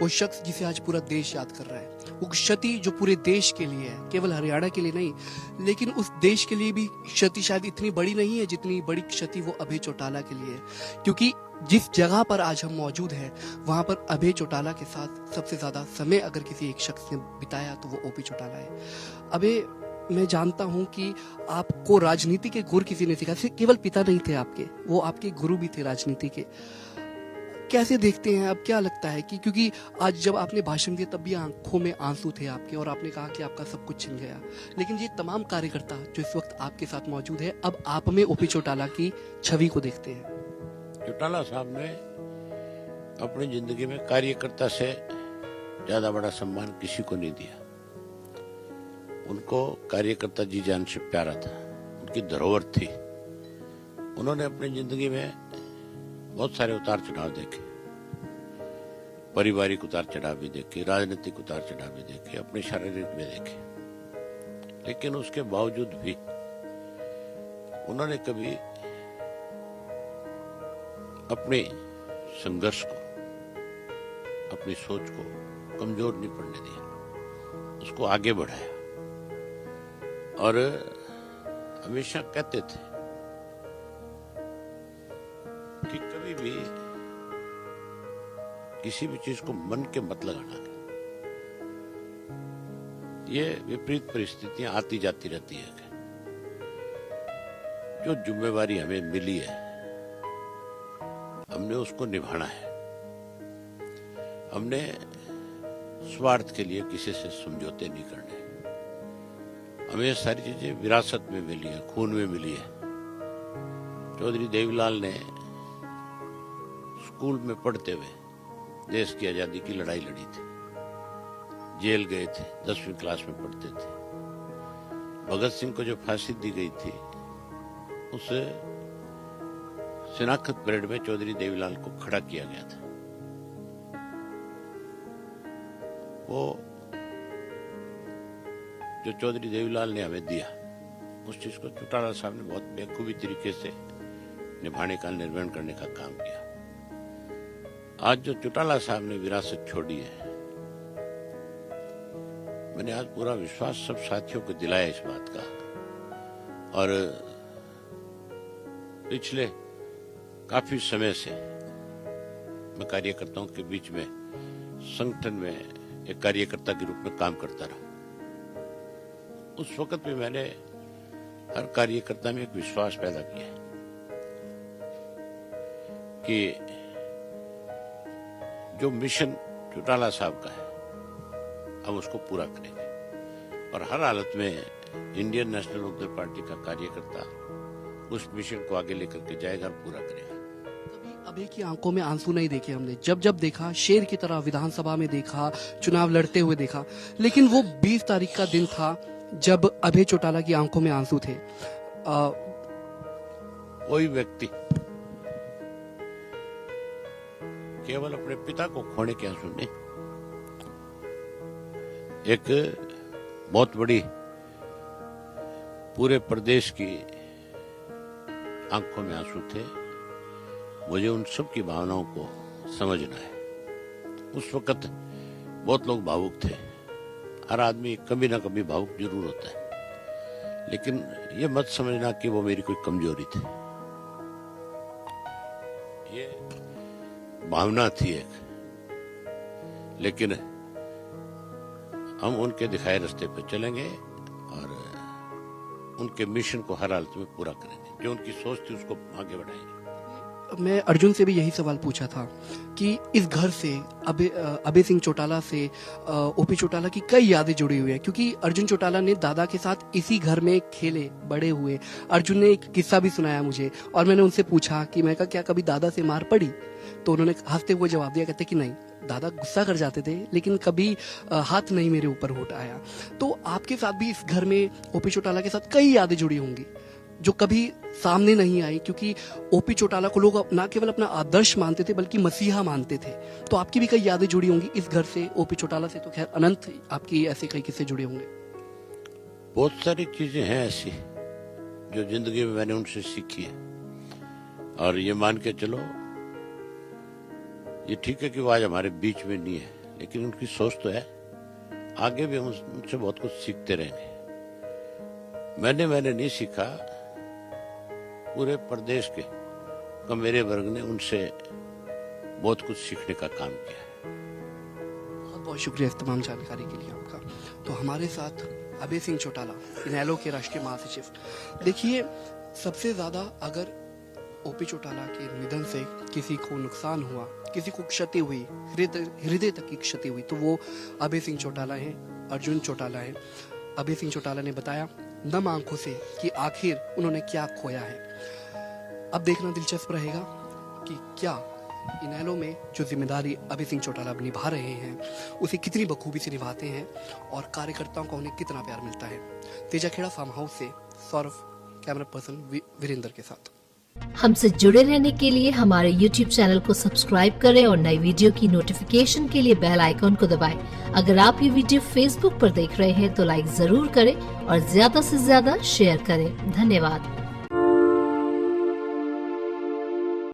शख्स जिसे आज पूरा देश याद कर रहा है, वो क्षति जो पूरे देश के लिए है, केवल हरियाणा के लिए नहीं, लेकिन उस देश के लिए भी क्षति शायद इतनी बड़ी नहीं है जितनी बड़ी क्षति वो अभय चौटाला के लिए है। क्योंकि जिस जगह पर आज हम मौजूद हैं, वहां पर अभय चौटाला के साथ सबसे ज्यादा समय अगर किसी एक शख्स ने बिताया तो वो ओपी चौटाला है। अभय, मैं जानता हूं कि आपको राजनीति के गुर किसी ने सिखाया, सिर्फ केवल पिता नहीं थे आपके, वो आपके गुरु भी थे राजनीति के। कैसे देखते हैं, अब क्या लगता है कि क्योंकि आज जब आपने भाषण दिया तब भी आंखों में आंसू थे आपके और आपने कहा कि आपका सब कुछ छिन गया, लेकिन ये तमाम कार्यकर्ता जो इस वक्त आपके साथ मौजूद है, अब आप में ओपी चौटाला की छवि को देखते हैं। चौटाला साहब ने अपनी जिंदगी में कार्यकर्ता से ज्यादा बड़ा सम्मान किसी को नहीं दिया। उनको कार्यकर्ता जी जान से प्यारा था, उनकी धरोहर थी। उन्होंने अपनी जिंदगी में बहुत सारे उतार चढ़ाव देखे, पारिवारिक उतार चढ़ाव भी देखे, राजनीतिक उतार चढ़ाव भी देखे, अपने शारीरिक भी देखे, लेकिन उसके बावजूद भी उन्होंने कभी अपने संघर्ष को, अपनी सोच को कमजोर नहीं पड़ने दिया, उसको आगे बढ़ाया। और हमेशा कहते थे कि कभी भी किसी भी चीज को मन के मत लगाना। ये विपरीत परिस्थितियां आती जाती रहती है। जो जिम्मेवारी हमें मिली है, हमने उसको निभाना है। हमने स्वार्थ के लिए किसी से समझौते नहीं करने। हमें ये सारी चीजें विरासत में मिली है, खून में मिली है। चौधरी देवीलाल ने स्कूल में पढ़ते हुए देश की आजादी की लड़ाई लड़ी थी, जेल गए थे, 10वीं क्लास में पढ़ते थे। भगत सिंह को जो फांसी दी गई थी, उस शिनाख्त परेड में चौधरी देवीलाल को खड़ा किया गया था। वो जो चौधरी देवीलाल ने हमें दिया, उस चीज को चौटाला साहब ने बहुत बेखूबी तरीके से निभाने का, निर्वहन करने का काम किया। आज जो चौटाला साहब ने विरासत छोड़ी है, मैंने आज पूरा विश्वास सब साथियों को दिलाया इस बात का। और पिछले काफी समय से मैं कार्यकर्ताओं के बीच में, संगठन में एक कार्यकर्ता के रूप में काम करता रहा। उस वक्त भी मैंने हर कार्यकर्ता में एक विश्वास पैदा किया कि जो मिशन चौटाला साहब का है, हम उसको पूरा करेंगे। और हर हालत में इंडियन नेशनल लोकदल पार्टी का कार्यकर्ता उस मिशन को आगे लेकर के जाएगा और पूरा करेगा। कभी अभय की आंखों में आंसू नहीं देखे हमने, जब जब देखा शेर की तरह विधानसभा में देखा, चुनाव लड़ते हुए देखा, लेकिन वो 20 तारीख का दिन था जब अभय चौटाला की आंखों में आंसू थे। कोई व्यक्ति केवल अपने पिता को खोने के आंसू नहीं, एक बहुत बड़ी पूरे प्रदेश की आंखों में आंसू थे। मुझे उन सब की भावनाओं को समझना है। उस वक्त बहुत लोग भावुक थे, हर आदमी कभी ना कभी भावुक जरूर होता है, लेकिन ये मत समझना कि वो मेरी कोई कमजोरी थी। ये भावना थी एक, लेकिन हम उनके दिखाए रास्ते पर चलेंगे और उनके मिशन को हर हालत में पूरा करेंगे। जो उनकी सोच थी उसको आगे बढ़ाएंगे। मैं अर्जुन से भी यही सवाल पूछा था कि इस घर से, अभय सिंह चौटाला से ओपी चौटाला की कई यादें जुड़ी हुई है, क्योंकि अर्जुन चौटाला ने दादा के साथ इसी घर में खेले, बड़े हुए। अर्जुन ने एक किस्सा भी सुनाया मुझे और मैंने उनसे पूछा कि मैं कहा क्या कभी दादा से मार पड़ी, तो उन्होंने हंसते हुए जवाब दिया, कहते कि नहीं, दादा गुस्सा कर जाते थे लेकिन कभी हाथ नहीं मेरे ऊपर उठाया। तो आपके साथ भी इस घर में ओपी चौटाला के साथ कई यादें जुड़ी होंगी जो कभी सामने नहीं आई, क्योंकि ओपी चौटाला को लोग ना केवल अपना आदर्श मानते थे बल्कि मसीहा मानते थे। तो आपकी भी कई यादें जुड़ी होंगी इस घर से, ओपी चौटाला से तो खैर अनंत आपकी ऐसे कई किस्से जुड़े होंगे। बहुत सारी चीजें हैं ऐसी जो जिंदगी में मैंने उनसे सीखी है। और ये मान के चलो, ये ठीक है कि वो आज हमारे बीच में नहीं है, लेकिन उनकी सोच तो है, आगे भी हम उनसे बहुत कुछ सीखते रहेंगे। मैंने नहीं सीखा, पूरे प्रदेश के मेरे वर्ग ने उनसे बहुत कुछ सीखने का काम किया है। बहुत बहुत शुक्रिया इस तमाम जानकारी के लिए आपका। तो हमारे साथ अभय सिंह चौटाला, इनेलो के राष्ट्रीय महासचिव। देखिए, सबसे ज्यादा अगर ओपी चौटाला के निधन से किसी को नुकसान हुआ, किसी को क्षति हुई, हृदय तक की क्षति हुई, तो वो अभय सिंह चौटाला हैं, अर्जुन चौटाला हैं। अभय सिंह चौटाला ने बताया नम आंखों से कि आखिर उन्होंने क्या खोया है। अब देखना दिलचस्प रहेगा कि क्या इनेलो में जो जिम्मेदारी अभय सिंह चौटाला निभा रहे हैं उसे कितनी बखूबी से निभाते हैं और कार्यकर्ताओं को उन्हें कितना प्यार मिलता है। तेजाखेड़ा फार्म हाउस से सौरभ, कैमरा पर्सन वीरेंद्र के साथ। हमसे जुड़े रहने के लिए हमारे YouTube चैनल को सब्सक्राइब करें और नई वीडियो की नोटिफिकेशन के लिए बेल आइकॉन को दबाएं। अगर आप ये वीडियो Facebook पर देख रहे हैं तो लाइक जरूर करें और ज्यादा से ज्यादा शेयर करें। धन्यवाद।